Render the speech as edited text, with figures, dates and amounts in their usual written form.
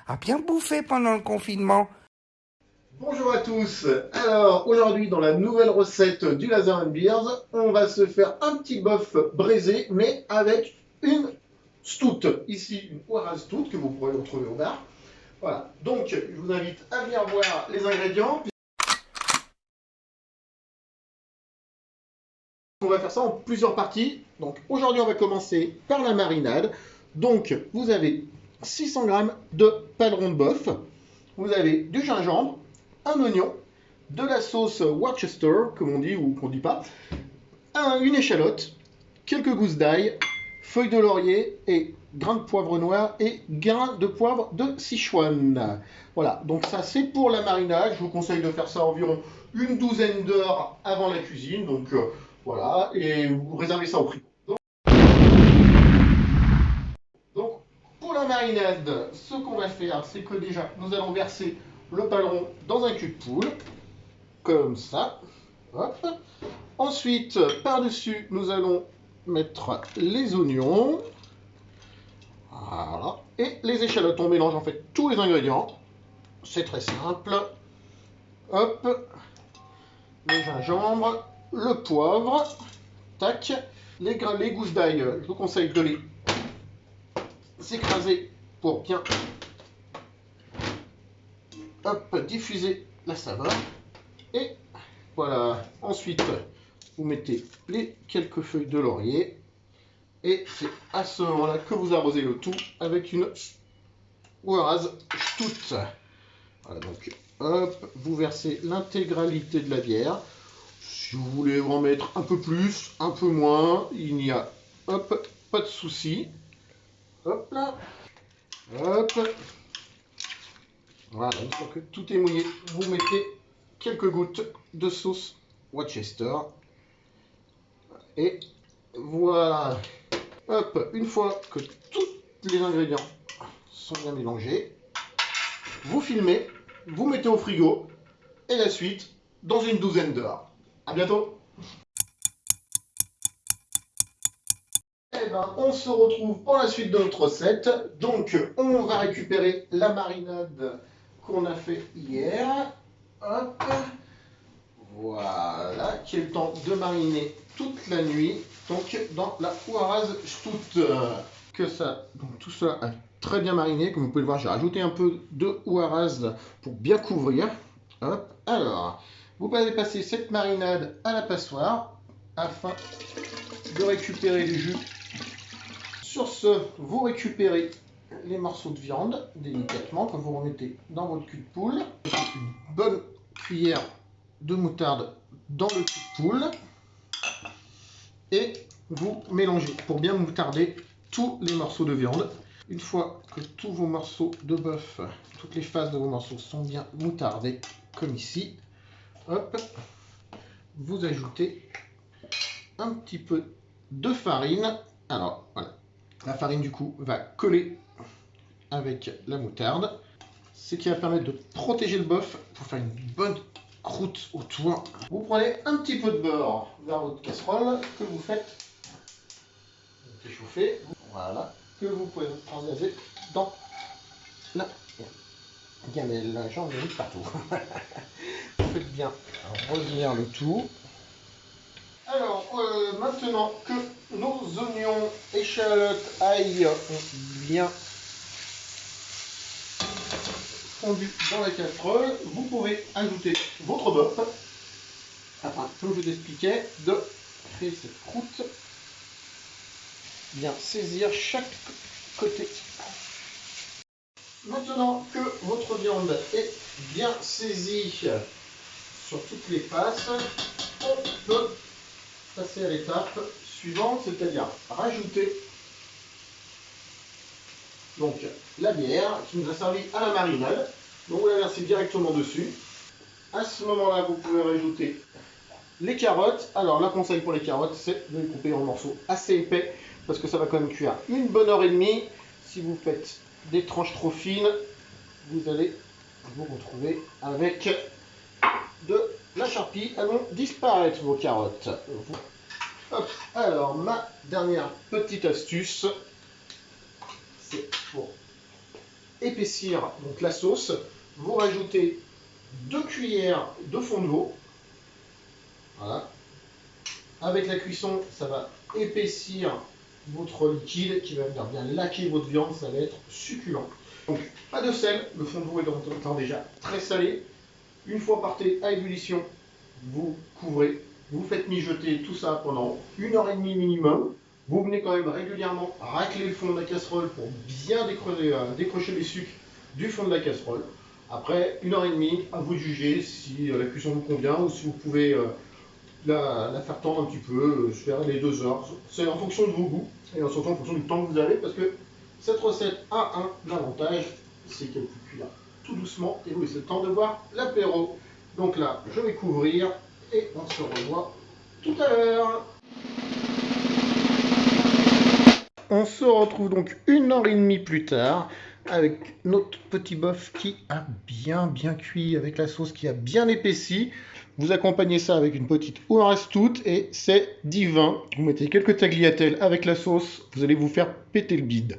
à bien bouffer pendant le confinement. Bonjour à tous. Alors aujourd'hui dans la nouvelle recette du Laser and Beers, on va se faire un petit bœuf braisé mais avec une stout. Ici une Oara stout que vous pourrez retrouver au bar. Voilà. Donc je vous invite à venir voir les ingrédients. On va faire ça en plusieurs parties. Donc aujourd'hui on va commencer par la marinade. Donc vous avez 600 g de paleron de bœuf. Vous avez du gingembre, un oignon, de la sauce Worcester, comme on dit ou qu'on dit pas, une échalote, quelques gousses d'ail, feuilles de laurier et grains de poivre noir et grains de poivre de Sichuan. Voilà, donc ça c'est pour la marinade. Je vous conseille de faire ça environ une douzaine d'heures avant la cuisine. Donc voilà, et vous réservez ça au frigo. Donc pour la marinade, ce qu'on va faire, c'est que déjà nous allons verser le paleron dans un cul de poule, comme ça. Hop. Ensuite, par-dessus, nous allons mettre les oignons. Voilà. Et les échalotes. On mélange en fait tous les ingrédients. C'est très simple. Hop. Le gingembre, le poivre. Tac. Les gousses d'ail, je vous conseille de les écraser pour bien diffuser la saveur. Et voilà. Ensuite, vous mettez les quelques feuilles de laurier. Et c'est à ce moment-là que vous arrosez le tout avec une Oaraz Stout. Voilà, donc hop, vous versez l'intégralité de la bière. Si vous voulez en mettre un peu plus, un peu moins, il n'y a pas de souci. Hop là, hop. Voilà, une fois que tout est mouillé, vous mettez quelques gouttes de sauce Worcester. Et voilà. Hop, une fois que tous les ingrédients sont bien mélangés, vous filmez, vous mettez au frigo, et la suite dans une douzaine d'heures. À bientôt. Eh ben, on se retrouve pour la suite de notre recette. Donc, on va récupérer la marinade qu'on a fait hier. Hop. Voilà, qui est le temps de mariner toute la nuit. Donc, dans la Oaraz Stout. Que ça, donc tout ça a très bien mariné. Comme vous pouvez le voir, j'ai rajouté un peu de Oaraz pour bien couvrir. Hop. Alors, vous allez passer cette marinade à la passoire afin de récupérer les jus. Sur ce, vous récupérez les morceaux de viande délicatement que vous remettez dans votre cul de poule. Une bonne cuillère de moutarde dans le cul de poule et vous mélangez pour bien moutarder tous les morceaux de viande. Une fois que tous vos morceaux de bœuf, toutes les faces de vos morceaux sont bien moutardés, comme ici, hop, vous ajoutez un petit peu de farine. Alors voilà, la farine du coup va coller avec la moutarde, ce qui va permettre de protéger le bœuf pour faire une bonne croûte autour. Vous prenez un petit peu de beurre dans votre casserole que vous faites réchauffer, voilà, que vous pouvez engager dans la gamelle. J'en ai mis partout. Vous faites bien revenir le tout. Alors, maintenant que nos oignons, échalotes, ail ont bien fondu dans la casserole, vous pouvez ajouter votre bœuf afin, comme je vous expliquais, de créer cette croûte, bien saisir chaque côté. Maintenant que votre viande est bien saisie sur toutes les faces, on peut passer à l'étape suivante, c'est-à-dire rajouter donc la bière qui nous a servi à la marinade. Donc vous la versez directement dessus. À ce moment-là, vous pouvez rajouter les carottes. Alors, le conseil pour les carottes, c'est de les couper en morceaux assez épais parce que ça va quand même cuire une bonne heure et demie. Si vous faites des tranches trop fines, vous allez vous retrouver avec de la charpie. Elles vont disparaître vos carottes. Hop. Alors, ma dernière petite astuce, c'est pour épaissir donc, la sauce, vous rajoutez 2 cuillères de fond de veau. Voilà. Avec la cuisson, ça va épaissir votre liquide qui va venir bien laquer votre viande, ça va être succulent. Donc, pas de sel, le fond de veau est déjà très salé. Une fois porté à ébullition, vous couvrez, vous faites mijoter tout ça pendant 1h30 minimum. Vous venez quand même régulièrement racler le fond de la casserole pour bien décrocher les sucres du fond de la casserole. Après 1h30, à vous de juger si la cuisson vous convient ou si vous pouvez la faire tendre un petit peu, faire les 2 heures. C'est en fonction de vos goûts et surtout en fonction du temps que vous avez, parce que cette recette a un avantage, c'est qu'elle peut cuire tout doucement et vous laissez le temps de boire l'apéro. Donc là, je vais couvrir et on se revoit tout à l'heure. On se retrouve donc 1h30 plus tard avec notre petit bœuf qui a bien cuit, avec la sauce qui a bien épaissi. Vous accompagnez ça avec une petite Juarez toute et c'est divin. Vous mettez quelques tagliatelles avec la sauce, vous allez vous faire péter le bide.